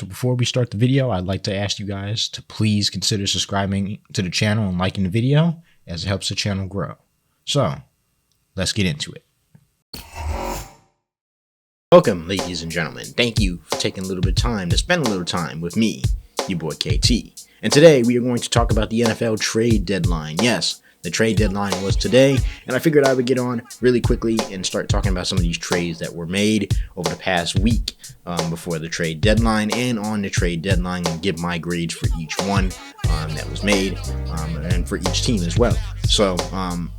So before we start the video, I'd like to ask you guys to please consider subscribing to the channel and liking the video, as it helps the channel grow. So let's get into it. Welcome, ladies and gentlemen. Thank you for taking a little bit of time to spend a little time with me, your boy KT. And today we are going to talk about the NFL trade deadline. Yes, the trade deadline was today, and I figured I would get on really quickly and start talking about some of these trades that were made over the past week before the trade deadline and on the trade deadline, and give my grades for each one that was made and for each team as well. So I'm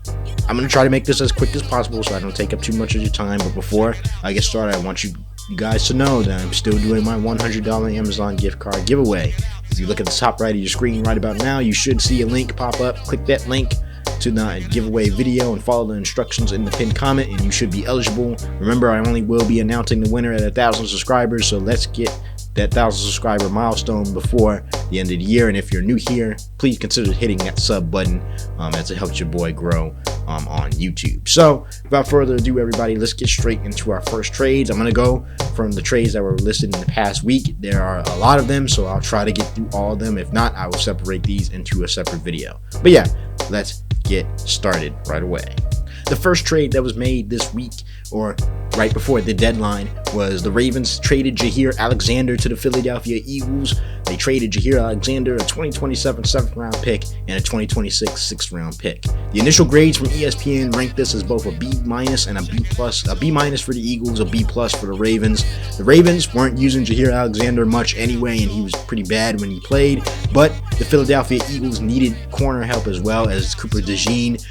going to try to make this as quick as possible so I don't take up too much of your time. But before I get started, I want you guys to know that I'm still doing my $100 Amazon gift card giveaway. If you look at the top right of your screen right about now, you should see a link pop up. Click that link to the giveaway video and follow the instructions in the pinned comment, and you should be eligible. Remember, I only will be announcing the winner at 1,000 subscribers, so let's get that 1,000 subscriber milestone before the end of the year. And if you're new here, please consider hitting that sub button as it helps your boy grow on YouTube. So without further ado, everybody, let's get straight into our first trades. I'm going to go from the trades that were listed in the past week. There are a lot of them, so I'll try to get through all of them. If not, I will separate these into a separate video. But yeah, let's get started right away. The first trade that was made this week, or right before the deadline, was the Ravens traded Jaire Alexander to the Philadelphia Eagles. They traded Jaire Alexander a 2027 7th round pick and a 2026 6th round pick. The initial grades from ESPN ranked this as both a B- and a B+. A B- for the Eagles, a B+ for the Ravens. The Ravens weren't using Jaire Alexander much anyway, and he was pretty bad when he played, but the Philadelphia Eagles needed corner help as well, as Cooper DeJean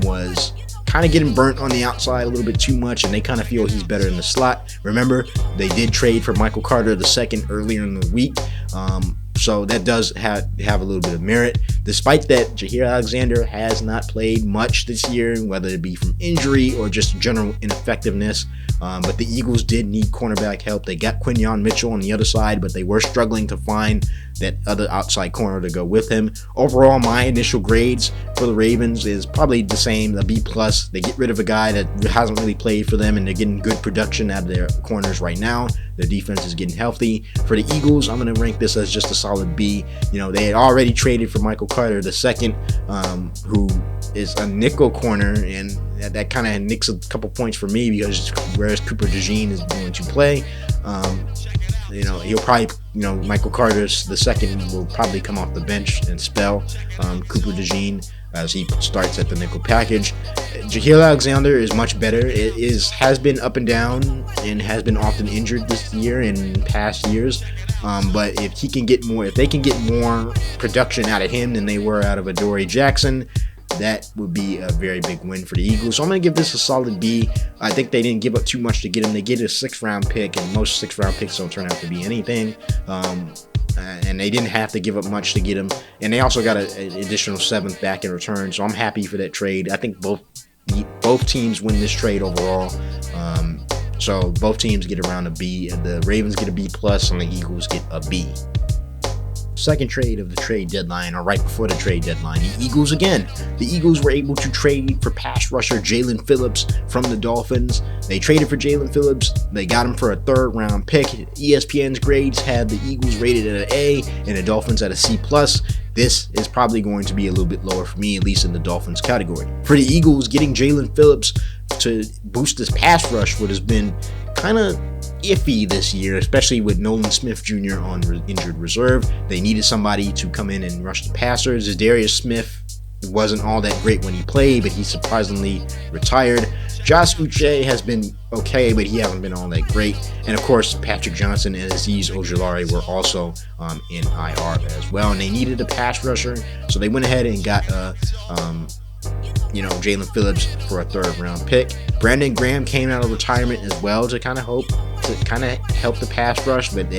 was kind of getting burnt on the outside a little bit too much, and they kind of feel he's better in the slot. Remember, they did trade for Michael Carter II earlier in the week, so that does have a little bit of merit. Despite that, Jaire Alexander has not played much this year, whether it be from injury or just general ineffectiveness. But the Eagles did need cornerback help. They got Quinnen Mitchell on the other side, but they were struggling to find that other outside corner to go with him. Overall, my initial grades for the Ravens is probably the same, a B+. They get rid of a guy that hasn't really played for them, and they're getting good production out of their corners right now. Their defense is getting healthy. For the Eagles, I'm going to rank this as just a solid B. You know, they had already traded for Michael Carter II, who is a nickel corner, and that kind of nicks a couple points for me, because whereas Cooper DeJean is going to play, he'll probably, Michael Carter II will probably come off the bench and spell Cooper DeJean as he starts at the nickel package. Jaire Alexander is much better. Has been up and down and has been often injured this year and in past years. But if they can get more production out of him than they were out of Adoree Jackson, that would be a very big win for the Eagles. So I'm going to give this a solid B. I think they didn't give up too much to get him. They get a 6th round pick, and most 6th round picks don't turn out to be anything. And they didn't have to give up much to get him. And they also got an additional 7th back in return. So I'm happy for that trade. I think both teams win this trade overall. So both teams get around a B. The Ravens get a B+, and the Eagles get a B. Second trade of the trade deadline, or right before the trade deadline, the Eagles again. The Eagles were able to trade for pass rusher Jaelan Phillips from the Dolphins. They traded for Jaelan Phillips. They got him for a 3rd round pick. ESPN's grades had the Eagles rated at an A and the Dolphins at a C+. This is probably going to be a little bit lower for me, at least in the Dolphins category. For the Eagles, getting Jaelan Phillips to boost this pass rush would have been kind of iffy this year, especially with Nolan Smith Jr. on injured reserve. They needed somebody to come in and rush the passers. Darius Smith wasn't all that great when he played, but he surprisingly retired. Josh Uche has been okay, but he hasn't been all that great. And of course, Patrick Johnson and Azeez Ojulari were also in IR as well, and they needed a pass rusher, so they went ahead and got Jaelan Phillips for a 3rd round pick. Brandon Graham came out of retirement as well to kind of help the pass rush, but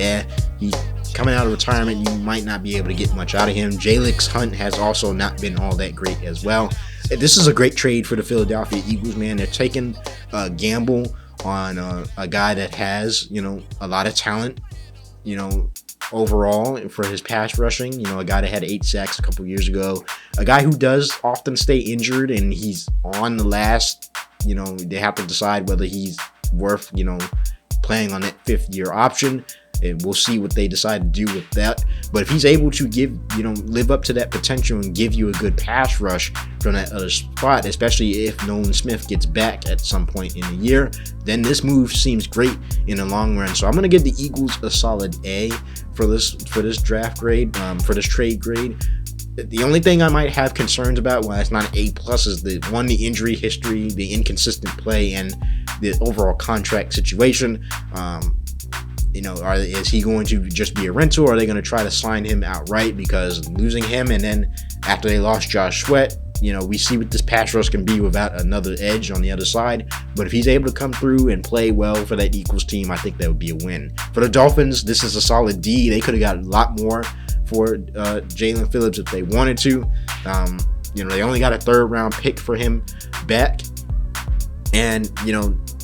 he coming out of retirement, you might not be able to get much out of him. Jalix Hunt has also not been all that great as well. This is a great trade for the Philadelphia Eagles, man. They're taking a gamble on a guy that has, a lot of talent, overall for his pass rushing. A guy that had 8 sacks a couple years ago. A guy who does often stay injured, and he's on the last, they have to decide whether he's worth, playing on that 5th-year option. and we'll see what they decide to do with that. But if he's able to live up to that potential and give you a good pass rush from that other spot, especially if Nolan Smith gets back at some point in the year, then this move seems great in the long run. So I'm going to give the Eagles a solid A for this draft grade, for this trade grade. The only thing I might have concerns about, well, it's not an A+, is the injury history, the inconsistent play, and the overall contract situation. Is he going to just be a rental, or are they going to try to sign him outright? Because losing him, and then after they lost Josh Sweat, we see what this pass rush can be without another edge on the other side. But if he's able to come through and play well for that Eagles team, I think that would be a win. For the Dolphins, this is a solid D. They could have got a lot more for Jaelan Phillips if they wanted to. They only got a 3rd round pick for him back. And,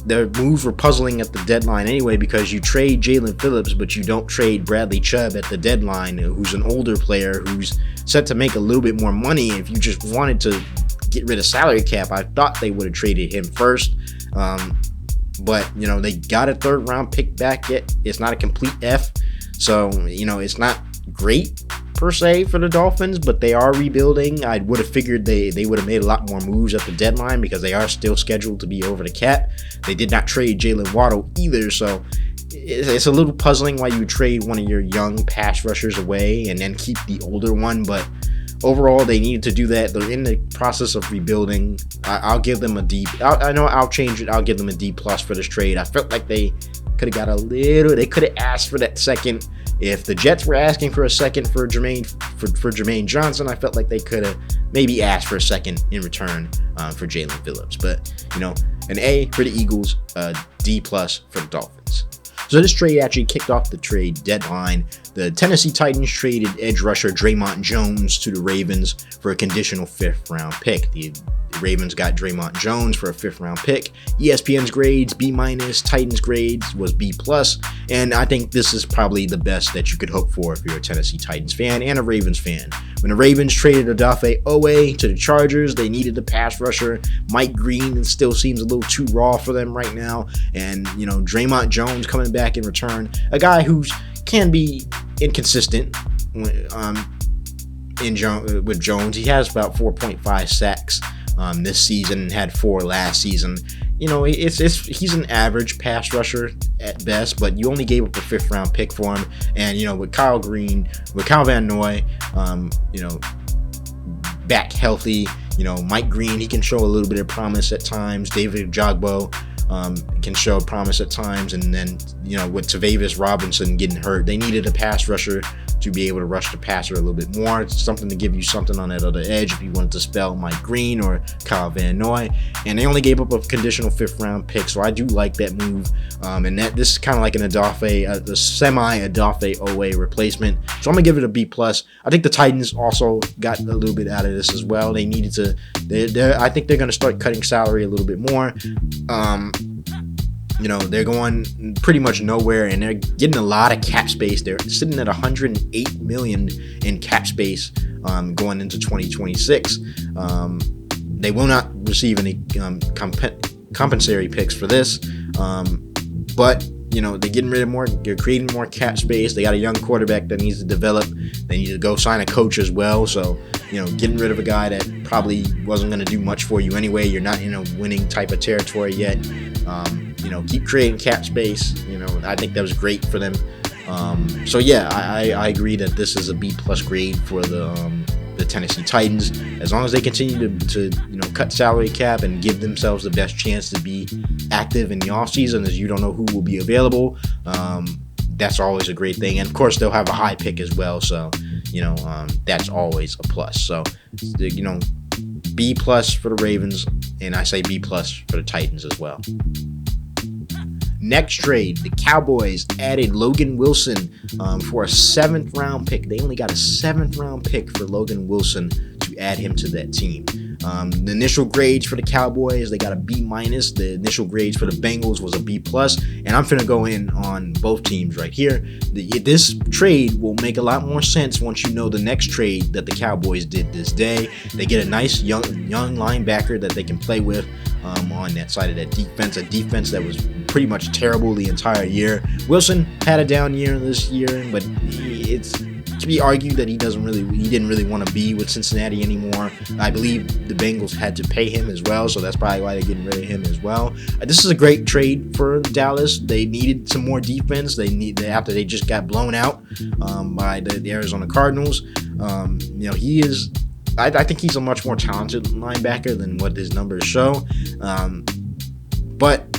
their moves were puzzling at the deadline anyway, because you trade Jaelan Phillips, but you don't trade Bradley Chubb at the deadline, who's an older player who's set to make a little bit more money. If you just wanted to get rid of salary cap, I thought they would have traded him first. But, they got a 3rd round pick back yet. It's not a complete F. So, it's not great per se for the Dolphins, but they are rebuilding. I would have figured they would have made a lot more moves at the deadline, because they are still scheduled to be over the cap. They did not trade Jalen Waddle either, so it's a little puzzling why you would trade one of your young pass rushers away and then keep the older one. But overall, they needed to do that. They're in the process of rebuilding. I'll give them a D. I'll change it. I'll give them a D+ for this trade. I felt like they could have got they could have asked for that second. If the Jets were asking for a second for Jermaine Johnson, I felt like they could have maybe asked for a second in return for Jaelan Phillips. But, an A for the Eagles, a D+ for the Dolphins. So this trade actually kicked off the trade deadline. The Tennessee Titans traded edge rusher Draymond Jones to the Ravens for a conditional 5th round pick. The Ravens got Draymond Jones for a 5th round pick. ESPN's grades, B-, Titans grades was B+, and I think this is probably the best that you could hope for if you're a Tennessee Titans fan and a Ravens fan. When the Ravens traded Odafe Owe to the Chargers, they needed a pass rusher. Mike Green still seems a little too raw for them right now, and Draymond Jones coming back in return, a guy who can be inconsistent with Jones. He has about 4.5 sacks this season, had 4 last season. He's an average pass rusher at best, but you only gave up a 5th round pick for him. And with Kyle Van Noy, back healthy, Mike Green, he can show a little bit of promise at times. David Ojabo can show promise at times, and then with Tavares Robinson getting hurt, they needed a pass rusher to be able to rush the passer a little bit more. It's something to give you something on that other edge if you wanted to spell Mike Green or Kyle Van Noy. And they only gave up a conditional 5th round pick, so I do like that move. And this is kind of like the semi-Odafe Owe replacement. So I'm gonna give it a B+. I think the Titans also got a little bit out of this as well. They needed to. I think they're gonna start cutting salary a little bit more. They're going pretty much nowhere, and they're getting a lot of cap space. They're sitting at $108 million in cap space going into 2026. They will not receive any compensatory picks for this, but they're getting rid of more. They're creating more cap space. They got a young quarterback that needs to develop. They need to go sign a coach as well. So getting rid of a guy that probably wasn't going to do much for you anyway. You're not in a winning type of territory yet. Keep creating cap space. I think that was great for them. I agree that this is a B+ grade for the Tennessee Titans. As long as they continue to cut salary cap and give themselves the best chance to be active in the offseason, as you don't know who will be available. That's always a great thing. And of course, they'll have a high pick as well. So, that's always a plus. So, B+ for the Ravens, and I say B+ for the Titans as well. Next trade, the Cowboys added Logan Wilson for a 7th round pick. They only got a 7th round pick for Logan Wilson to add him to that team. The initial grades for the Cowboys, they got a B-. The initial grades for the Bengals was a B+. And I'm finna go in on both teams right here. This trade will make a lot more sense once you know the next trade that the Cowboys did this day. They get a nice young linebacker that they can play with on that side of that defense, a defense that was pretty much terrible the entire year. Wilson had a down year this year, but it's to be argued that he didn't really want to be with Cincinnati anymore. I believe the Bengals had to pay him as well, so that's probably why they're getting rid of him as well. This is a great trade for Dallas. They needed some more defense. After they just got blown out by the Arizona Cardinals. He is. I think he's a much more talented linebacker than what his numbers show. But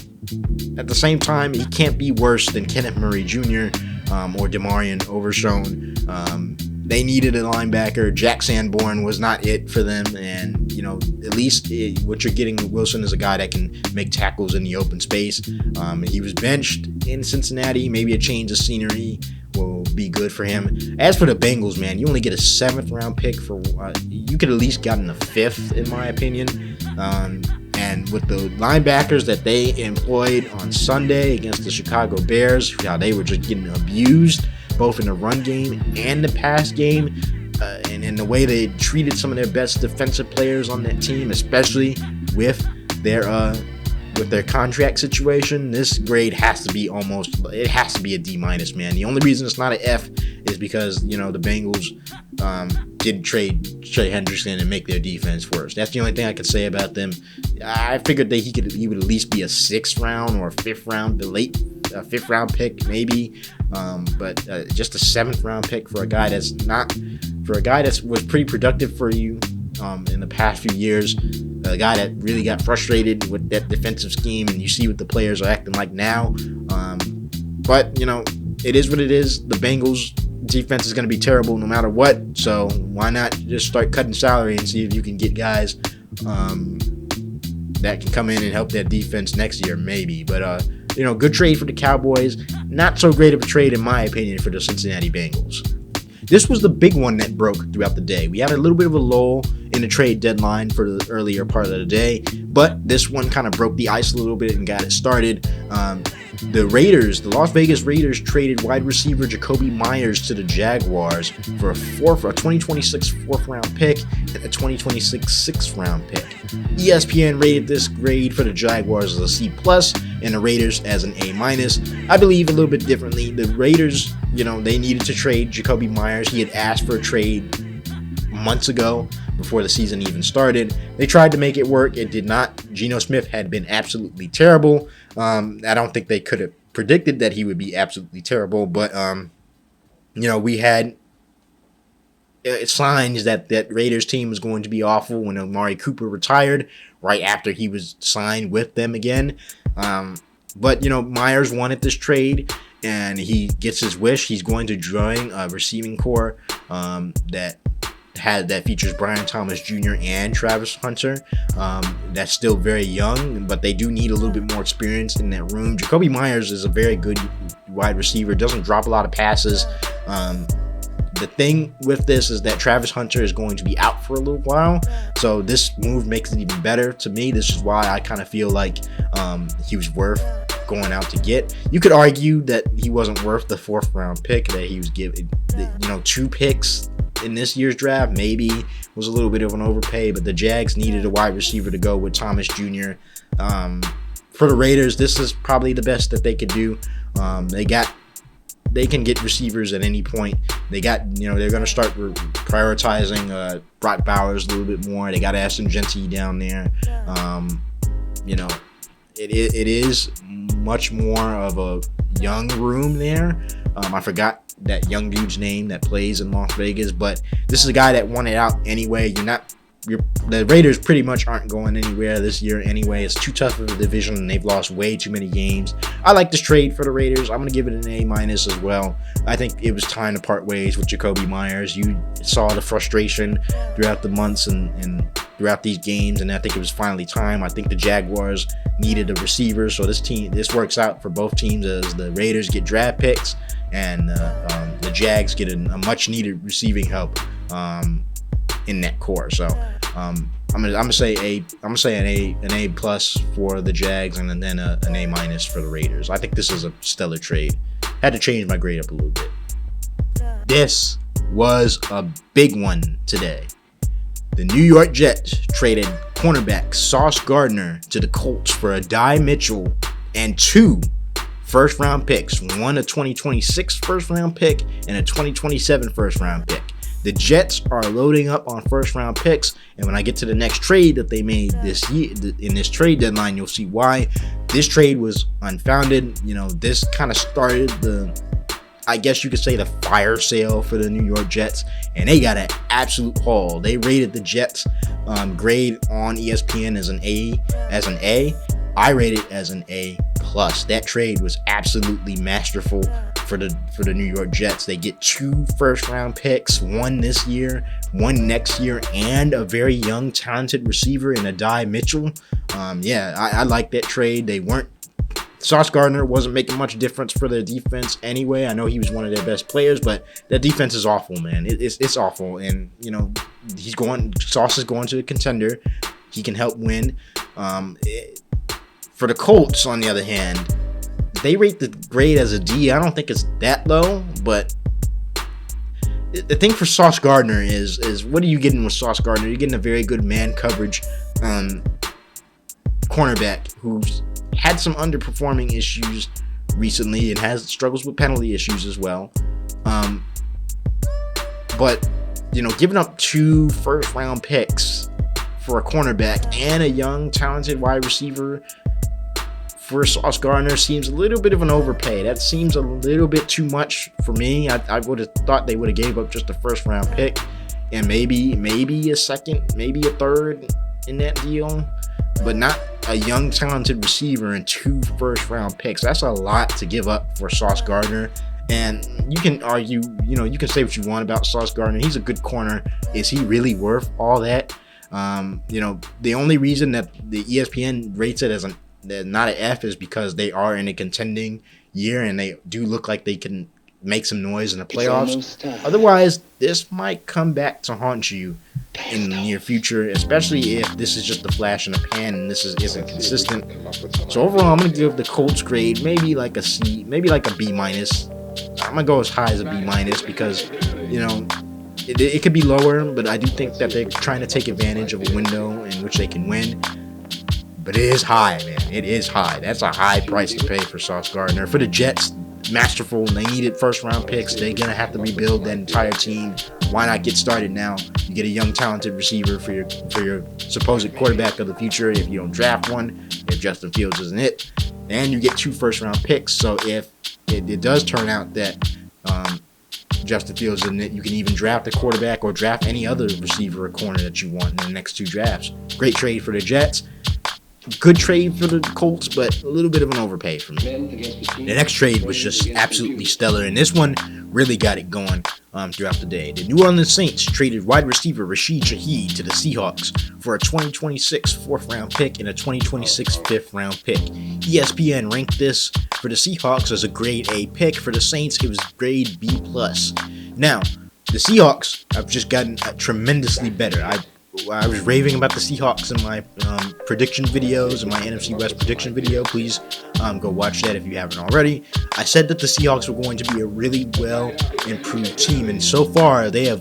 at the same time, he can't be worse than Kenneth Murray Jr. Or Demarion Overshown. They needed a linebacker. Jack Sanborn was not it for them. And, at least what you're getting with Wilson is a guy that can make tackles in the open space. He was benched in Cincinnati. Maybe a change of scenery will be good for him. As for the Bengals, man, you only get a 7th round pick for you could at least gotten a 5th, in my opinion. And with the linebackers that they employed on Sunday against the Chicago Bears, how they were just getting abused both in the run game and the pass game, and the way they treated some of their best defensive players on that team, especially with their contract situation, this grade has to be a D-, man. The only reason it's not an F is because, the Bengals did trade Hendrickson and make their defense worse. That's the only thing I could say about them. I figured that he would at least be a 6th round or a 5th round, a 5th round pick maybe, but just a 7th round pick for a guy that was pretty productive for you in the past few years. A guy that really got frustrated with that defensive scheme, and you see what the players are acting like now. But it is what it is. The Bengals defense is going to be terrible no matter what, so why not just start cutting salary and see if you can get guys that can come in and help that defense next year, maybe. But good trade for the Cowboys. Not so great of a trade, in my opinion, for the Cincinnati Bengals. This was the big one that broke throughout the day. We had a little bit of a lull in the trade deadline for the earlier part of the day, but this one kind of broke the ice a little bit and got it started. The Las Vegas Raiders traded wide receiver Jakobi Meyers to the Jaguars for a 2026 4th round pick and a 2026 6th round pick. ESPN rated this grade for the Jaguars as a C+, and the Raiders as an A-. I believe a little bit differently. The Raiders, they needed to trade Jakobi Meyers. He had asked for a trade months ago before the season even started. They tried to make it work. It did not. Geno Smith had been absolutely terrible. I don't think they could have predicted that he would be absolutely terrible, but we had signs that Raiders team was going to be awful when Amari Cooper retired right after he was signed with them again. But Myers wanted this trade, and he gets his wish. He's going to join a receiving core that features Brian Thomas Jr. and Travis Hunter. That's still very young, but they do need a little bit more experience in that room. Jakobi Meyers is a very good wide receiver, doesn't drop a lot of passes. The thing with this is that Travis Hunter is going to be out for a little while, so this move makes it even better to me. This is why I kind of feel like he was worth going out to get. You could argue that he wasn't worth the 4th round pick that he was given. 2 picks in this year's draft maybe was a little bit of an overpay, but the Jags needed a wide receiver to go with Thomas Jr. For the Raiders, this is probably the best that they could do. They can get receivers at any point. They're going to start prioritizing Brock Bowers a little bit more. They got Ashton Genty down there. It is much more of a young room there. I forgot that young dude's name that plays in Las Vegas, but this is a guy that wanted out anyway. The Raiders pretty much aren't going anywhere this year anyway. It's too tough of a division, and they've lost way too many games. I like this trade for the Raiders. I'm going to give it an A- as well. I think it was time to part ways with Jakobi Meyers. You saw the frustration throughout the months and throughout these games, and I think it was finally time. I think the Jaguars needed a receiver, so this works out for both teams as the Raiders get draft picks and the Jags get a much needed receiving help in that core. So I'm gonna say an A plus for the Jags, and then an A- for the Raiders. I think this is a stellar trade. Had to change my grade up a little bit. This was a big one today. The New York Jets traded cornerback Sauce Gardner to the Colts for Adai Mitchell and 2 first round picks, one a 2026 first round pick and a 2027 first round pick. The Jets are loading up on first round picks, and when I get to the next trade that they made this year, in this trade deadline, you'll see why. This trade was unfounded. This kind of started I guess you could say, the fire sale for the New York Jets, and they got an absolute haul. They rated the Jets grade on ESPN as an A. I rate it as an A+. That trade was absolutely masterful for the New York Jets. They get 2 first round picks, one this year, one next year, and a very young, talented receiver in Adai Mitchell. I like that trade. Sauce Gardner wasn't making much difference for their defense anyway. I know he was one of their best players, but that defense is awful, man. It's awful, and Sauce is going to a contender. He can help win. For the Colts, on the other hand, they rate the grade as a D. I don't think it's that low, but the thing for Sauce Gardner is what are you getting with Sauce Gardner? You're getting a very good man coverage cornerback who's had some underperforming issues recently and has struggles with penalty issues as well. But giving up 2 first round picks for a cornerback and a young, talented wide receiver for Sauce Gardner seems a little bit of an overpay. That seems a little bit too much for me. I would have thought they would have gave up just a first round pick and maybe a second, maybe a third in that deal, but not a young, talented receiver and 2 first round picks. That's a lot to give up for Sauce Gardner. And you can argue, you can say what you want about Sauce Gardner. He's a good corner. Is he really worth all that? The only reason that the ESPN rates it as not an F is because they are in a contending year and they do look like they can make some noise in the playoffs. Otherwise, this might come back to haunt you in the near future, especially if this is just a flash in the pan and this isn't consistent. So overall, I'm going to give the Colts grade maybe like a C, maybe like a B-. I'm going to go as high as a B- because, it could be lower, but I do think that they're trying to take advantage of a window in which they can win. But it is high, man. It is high. That's a high price to pay for Sauce Gardner. For the Jets, masterful. They needed first round picks. They're going to have to rebuild that entire team. Why not get started now? You get a young, talented receiver for your supposed quarterback of the future if you don't draft one, if Justin Fields isn't it. And you get 2 first round picks. So if it does turn out that Justin Fields isn't it, you can even draft a quarterback or draft any other receiver or corner that you want in the next 2 drafts. Great trade for the Jets. Good trade for the Colts, but a little bit of an overpay for me. The next trade was just absolutely stellar, and this one really got it going throughout the day. The New Orleans Saints traded wide receiver Rasheed Shahed to the Seahawks for a 2026 4th-round pick and a 2026 5th-round pick. ESPN ranked this for the Seahawks as a grade A pick. For the Saints, it was grade B+. Now, the Seahawks have just gotten tremendously better. I was raving about the Seahawks in my prediction videos and my NFC West prediction video. Please go watch that if you haven't already. I said that the Seahawks were going to be a really well improved team, and so far they have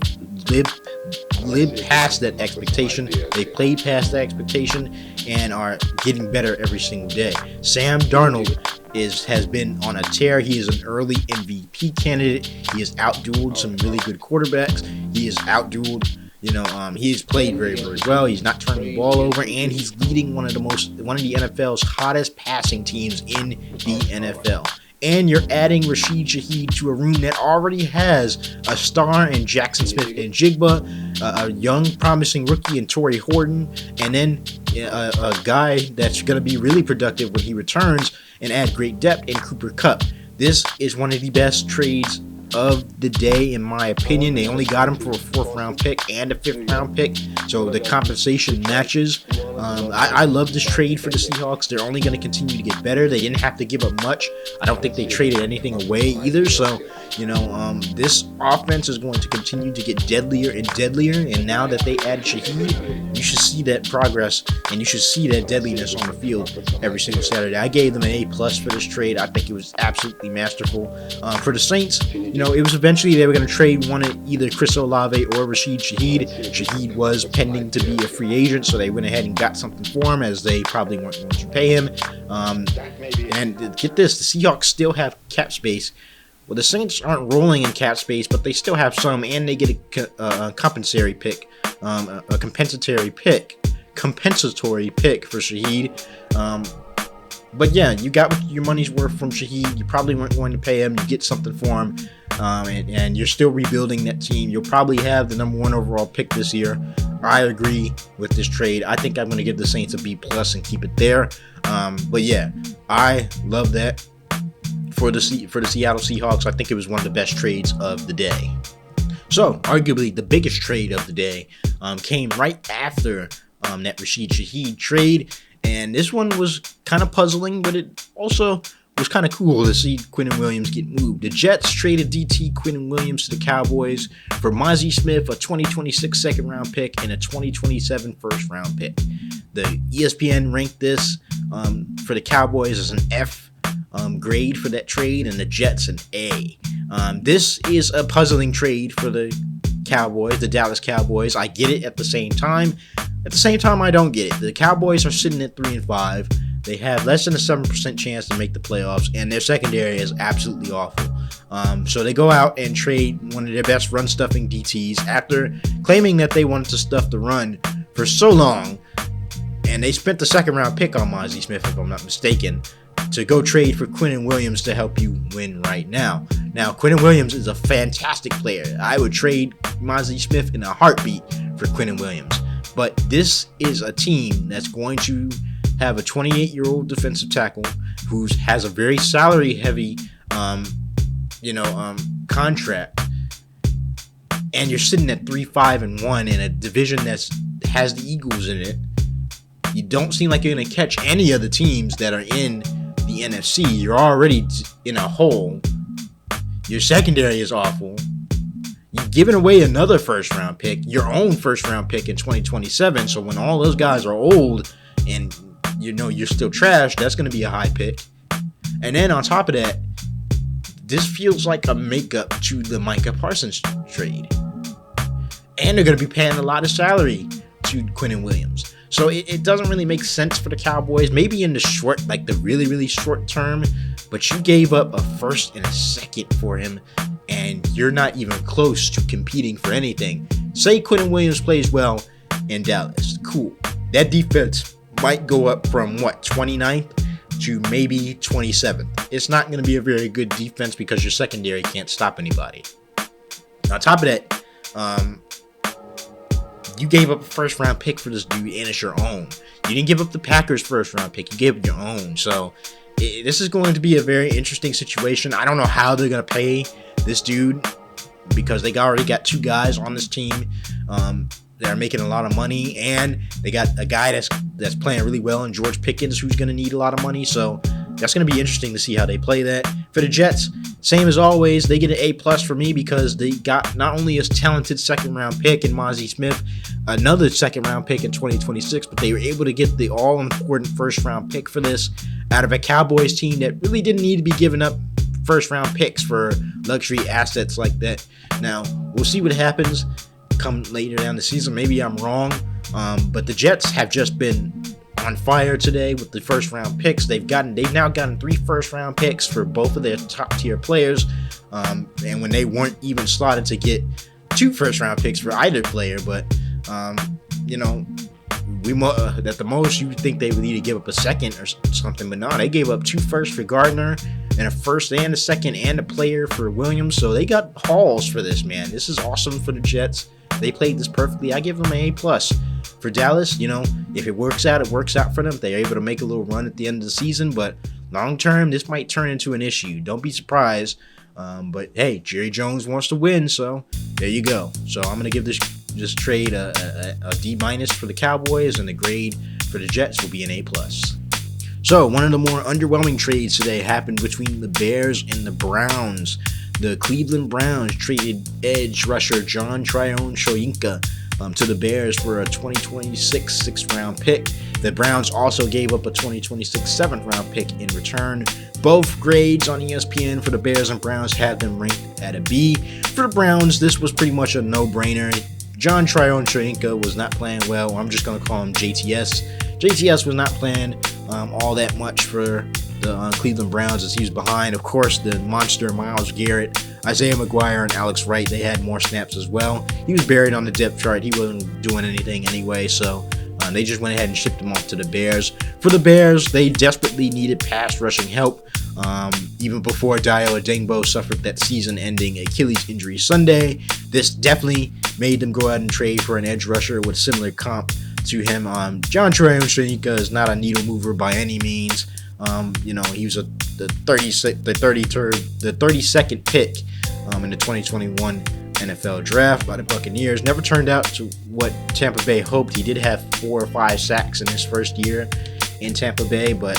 lived past that expectation. They played past that expectation and are getting better every single day. Sam Darnold has been on a tear. He is an early MVP candidate. He has outdueled some really good quarterbacks. He has outdueled. He's played very, very well. He's not turning the ball over, and he's leading one of the NFL's hottest passing teams in the NFL. And you're adding Rasheed Shahed to a room that already has a star in Jackson Smith-Njigba, a young, promising rookie in Torrey Horton, and then a guy that's going to be really productive when he returns, and add great depth in Cooper Kupp. This is one of the best trades of the day, in my opinion. They only got him for a 4th-round pick and a 5th-round pick, so the compensation matches. I love this trade for the Seahawks. They're only going to continue to get better. They didn't have to give up much. I don't think they traded anything away either, so this offense is going to continue to get deadlier and deadlier, and now that they add Shahed, you should see that progress and you should see that deadliness on the field every single Saturday. I gave them an A+ for this trade. I think it was absolutely masterful. For the Saints, it was eventually they were going to trade one of either Chris Olave or Rasheed Shahed. Shahed was intending to be a free agent, so they went ahead and got something for him, as they probably weren't going to pay him. And get this, the Seahawks still have cap space. Well, the Saints aren't rolling in cap space, but they still have some, and they get a compensatory pick for Shahed. But yeah, you got your money's worth from Shahed. You probably weren't going to pay him. You get something for him, and you're still rebuilding that team. You'll probably have the number 1 overall pick this year. I agree with this trade. I think I'm going to give the Saints a B+ and keep it there. But yeah, I love that for the Seattle Seahawks. I think it was one of the best trades of the day. So, arguably the biggest trade of the day came right after that Rasheed Shahed trade. And this one was kind of puzzling, but it also was kind of cool to see Quinnen Williams get moved. The Jets traded DT Quinnen Williams to the Cowboys for Mozzie Smith, a 2026 second-round pick, and a 2027 first-round pick. The ESPN ranked this for the Cowboys as an F grade for that trade, and the Jets an A. This is a puzzling trade for the Cowboys, the Dallas Cowboys. I get it at the same time. At the same time, I don't get it. The Cowboys are sitting at 3-5. They have less than a 7% chance to make the playoffs, and their secondary is absolutely awful. So they go out and trade one of their best run-stuffing DTs after claiming that they wanted to stuff the run for so long, and they spent the second-round pick on Mozzie Smith, if I'm not mistaken, to go trade for Quinnen Williams to help you win right now. Now, Quinnen Williams is a fantastic player. I would trade Mozzie Smith in a heartbeat for Quinnen Williams. But this is a team that's going to have a 28-year-old defensive tackle who has a very salary-heavy, contract. And you're sitting at 3-5-1 in a division that has the Eagles in it. You don't seem like you're going to catch any of the teams that are in the NFC. You're already in a hole. Your secondary is awful. You've given away another first-round pick, your own first-round pick in 2027. So when all those guys are old and you're still trash, that's going to be a high pick. And then on top of that, this feels like a makeup to the Micah Parsons trade. And they're going to be paying a lot of salary to Quinnen Williams. So it doesn't really make sense for the Cowboys. Maybe in the short, like the really, really short term. But you gave up a first and a second for him, and you're not even close to competing for anything. Say Quinnen Williams plays well in Dallas. Cool. That defense might go up from, 29th to maybe 27th. It's not going to be a very good defense because your secondary can't stop anybody. On top of that, you gave up a first-round pick for this dude, and it's your own. You didn't give up the Packers' first-round pick. You gave up your own. So this is going to be a very interesting situation. I don't know how they're going to pay this dude because they already got 2 guys on this team that are making a lot of money, and they got a guy that's playing really well in George Pickens, who's going to need a lot of money. So that's going to be interesting to see how they play that. For the Jets, same as always, they get an A+ for me because they got not only a talented second-round pick in Mozzie Smith, another second-round pick in 2026, but they were able to get the all-important first-round pick for this out of a Cowboys team that really didn't need to be giving up first-round picks for luxury assets like that. Now, we'll see what happens come later down the season. Maybe I'm wrong, but the Jets have just been on fire today with the first-round picks. They've now gotten 3 first-round picks for both of their top-tier players, and when they weren't even slotted to get 2 first-round picks for either player. But at the most you would think they would need to give up a second or something, but no, they gave up 2 firsts for Gardner and a first and a second and a player for Williams. So they got hauls for this, man. This is awesome for the Jets. They played this perfectly. I give them an A+. For Dallas, if it works out, it works out for them. They're able to make a little run at the end of the season, but long term, this might turn into an issue. Don't be surprised. But hey, Jerry Jones wants to win, so there you go. So I'm gonna give this trade a D- for the Cowboys, and the grade for the Jets will be an A+. So one of the more underwhelming trades today happened between the Bears and the Browns. The Cleveland Browns traded edge rusher John Tryon Shoyinka to the Bears for a 2026 6th-round pick. The Browns also gave up a 2026 7th-round pick in return. Both grades on ESPN for the Bears and Browns had them ranked at a B. For the Browns, this was pretty much a no-brainer. John Tryon-Shoyinka was not playing well. I'm just going to call him JTS. JTS was not playing all that much for the Cleveland Browns as he was behind, of course, the monster Myles Garrett, Isaiah McGuire, and Alex Wright. They had more snaps as well. He was buried on the depth chart. He wasn't doing anything anyway, so they just went ahead and shipped him off to the Bears. For the Bears, they desperately needed pass rushing help. Even before Dayo Odeyingbo suffered that season-ending Achilles injury Sunday, this definitely made them go out and trade for an edge rusher with similar comp to him. John Tryon-Shoyinka is not a needle mover by any means. He was the 32nd pick in the 2021 NFL draft by the Buccaneers. Never turned out to what Tampa Bay hoped. He did have 4 or 5 sacks in his first year in Tampa Bay, but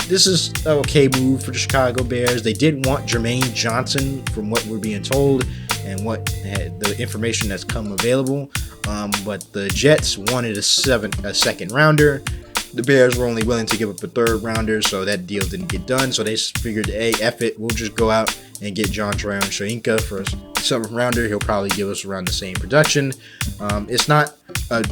this is an okay move for the Chicago Bears. They did want Jermaine Johnson, from what we're being told and what the information that's come available, but the Jets wanted a second rounder. The Bears were only willing to give up a third rounder, so that deal didn't get done. So they figured, hey, F it, we'll just go out and get John Tryon-Shoyinka for a 7th rounder. He'll probably give us around the same production. It's not a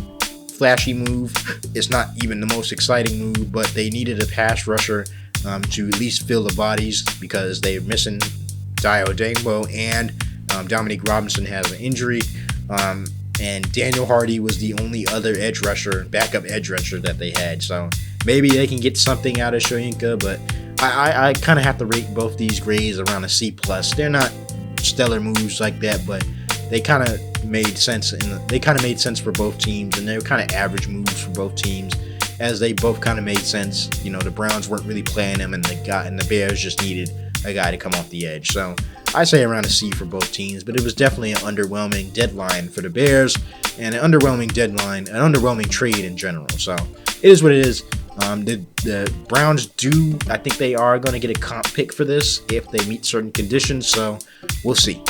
flashy move. It's not even the most exciting move, but they needed a pass rusher to at least fill the bodies because they're missing Dayo Odeyingbo, and Dominique Robinson has an injury. And Daniel Hardy was the only other backup edge rusher that they had. So maybe they can get something out of Shoyinka, but I kind of have to rate both these grades around a C+. They're not stellar moves like that, but they kind of made sense. They kind of made sense for both teams, and they were kind of average moves for both teams, as they both kind of made sense. The Browns weren't really playing them, and the Bears just needed a guy to come off the edge. So I say around a C for both teams, but it was definitely an underwhelming deadline for the Bears, and an underwhelming trade in general. So it is what it is. The Browns I think they are going to get a comp pick for this if they meet certain conditions, so we'll see.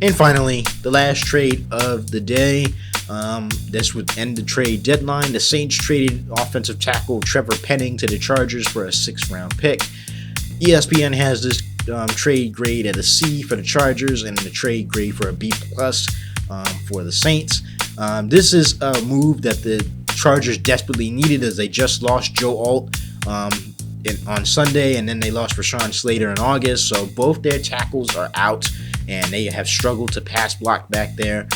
And finally, the last trade of the day. This would end the trade deadline. The Saints traded offensive tackle Trevor Penning to the Chargers for a 6th round pick. ESPN has this trade grade at a C for the Chargers and the trade grade for a B+ for the Saints. This is a move that the Chargers desperately needed, as they just lost Joe Alt on Sunday, and then they lost Rashawn Slater in August. So both their tackles are out, and they have struggled to pass block back there.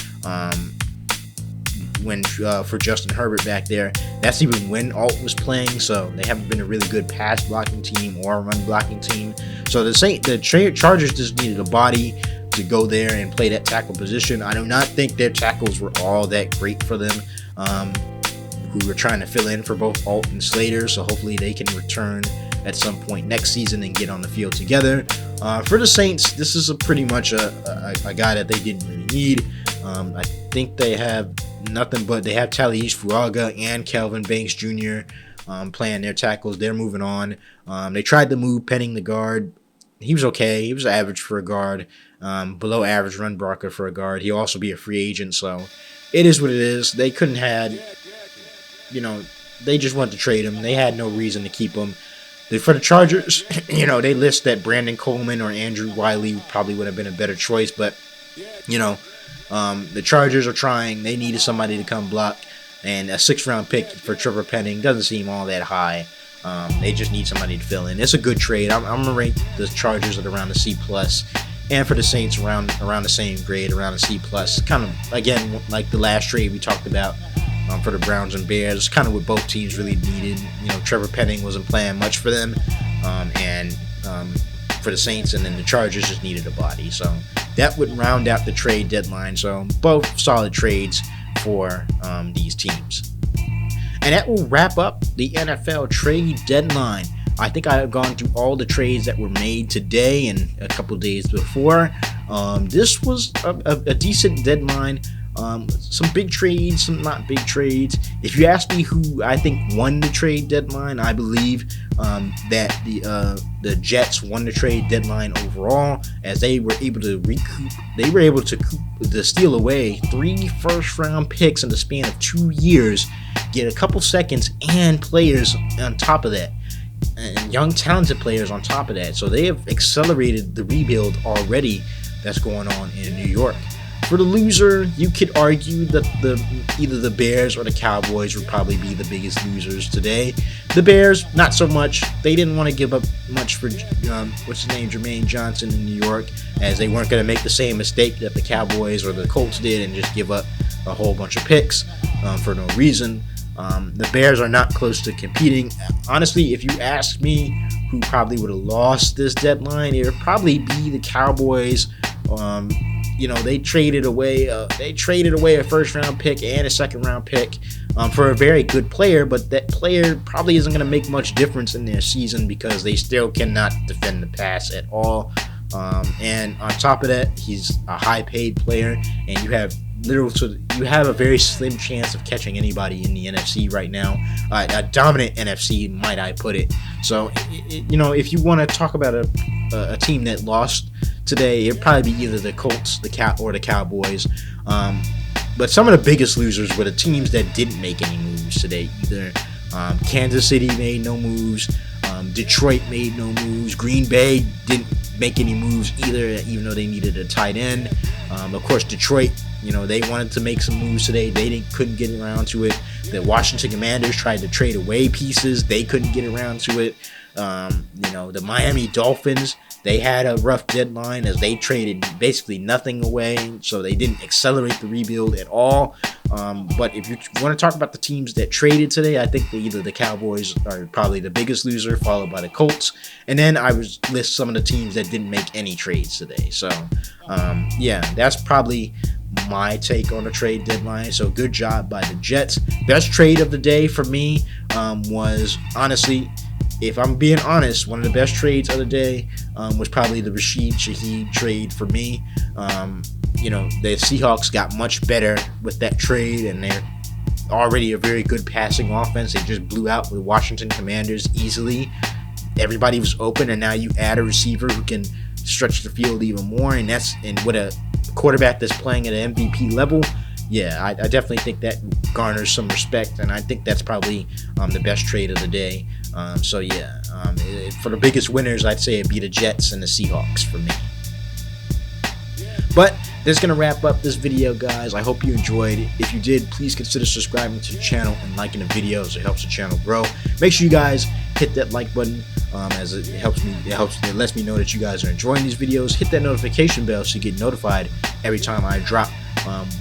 For Justin Herbert back there, that's even when Alt was playing, so they haven't been a really good pass blocking team or a run blocking team. So the Chargers just needed a body to go there and play that tackle position. I do not think their tackles were all that great for them. We were trying to fill in for both Alt and Slater, so hopefully they can return at some point next season and get on the field together. For the Saints, this is pretty much a guy that they didn't really need. I think they have nothing but they have Talise Fuaga and Calvin Banks Jr. Playing their tackles. They're moving on. They tried to move Penning, the guard. He was okay. He was average for a guard. Below average run blocker for a guard. He'll also be a free agent, so it is what it is. They couldn't they just wanted to trade him. They had no reason to keep him. For the Chargers, they list that Brandon Coleman or Andrew Wiley probably would have been a better choice, but the Chargers are trying. They needed somebody to come block, and a 6th round pick for Trevor Penning doesn't seem all that high. They just need somebody to fill in. It's a good trade. I'm gonna rate the Chargers at around a C+, and for the Saints around the same grade, around a C+. Kind of again like the last trade we talked about for the Browns and Bears. Kind of what both teams really needed. Trevor Penning wasn't playing much for them, and for the Saints, and then the Chargers just needed a body. So that would round out the trade deadline. So both solid trades for these teams. And that will wrap up the NFL trade deadline. I think I have gone through all the trades that were made today and a couple days before. This was a decent deadline. Some big trades, some not big trades. If you ask me who I think won the trade deadline, I believe that the Jets won the trade deadline overall, as they were able to recoup. They were able to steal away 3 first-round picks in the span of 2 years, get a couple seconds and players on top of that, and young talented players on top of that. So they have accelerated the rebuild already that's going on in New York. For the loser, you could argue that either the Bears or the Cowboys would probably be the biggest losers today. The Bears, not so much. They didn't want to give up much for Jermaine Johnson in New York, as they weren't going to make the same mistake that the Cowboys or the Colts did and just give up a whole bunch of picks for no reason. The Bears are not close to competing. Honestly, if you ask me who probably would have lost this deadline, it would probably be the Cowboys. They traded away a first round pick and a second round pick for a very good player, but that player probably isn't going to make much difference in their season because they still cannot defend the pass at all. And on top of that, he's a high paid player, and you have a very slim chance of catching anybody in the NFC right now. A dominant NFC, might I put it. So, if you want to talk about a team that lost today, it'd probably be either the Colts, or the Cowboys. But some of the biggest losers were the teams that didn't make any moves today. Either Kansas City made no moves, Detroit made no moves, Green Bay didn't make any moves either, even though they needed a tight end. Of course, Detroit, they wanted to make some moves today. They couldn't get around to it. The Washington Commanders tried to trade away pieces. They couldn't get around to it. The Miami Dolphins, they had a rough deadline as they traded basically nothing away, so they didn't accelerate the rebuild at all. But if you want to talk about the teams that traded today, I think either the Cowboys are probably the biggest loser, followed by the Colts, and then I would list some of the teams that didn't make any trades today. So, that's probably my take on the trade deadline. So good job by the Jets. Best trade of the day for me was, honestly, if I'm being honest, one of the best trades of the day was probably the Rasheed Shahed trade for me. The Seahawks got much better with that trade, and they're already a very good passing offense. They just blew out the Washington Commanders easily. Everybody was open, and now you add a receiver who can stretch the field even more, and with a quarterback that's playing at an MVP level. Yeah, I definitely think that garners some respect, and I think that's probably the best trade of the day. For the biggest winners, I'd say it'd be the Jets and the Seahawks for me. But that's going to wrap up this video, guys. I hope you enjoyed. If you did, please consider subscribing to the channel and liking the videos. It helps the channel grow. Make sure you guys hit that like button, as it lets me know that you guys are enjoying these videos. Hit that notification bell so you get notified every time I drop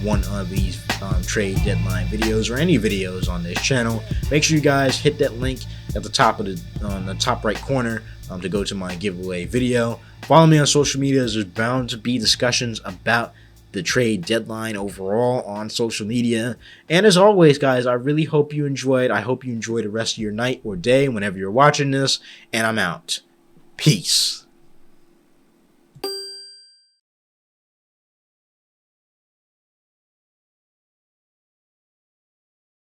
one of these trade deadline videos or any videos on this channel. Make sure you guys hit that link at the top on the top right corner to go to my giveaway video. Follow me on social media, as there's bound to be discussions about the trade deadline overall on social media. And as always, guys, I really hope you enjoyed. I hope you enjoy the rest of your night or day whenever you're watching this, and I'm out. Peace.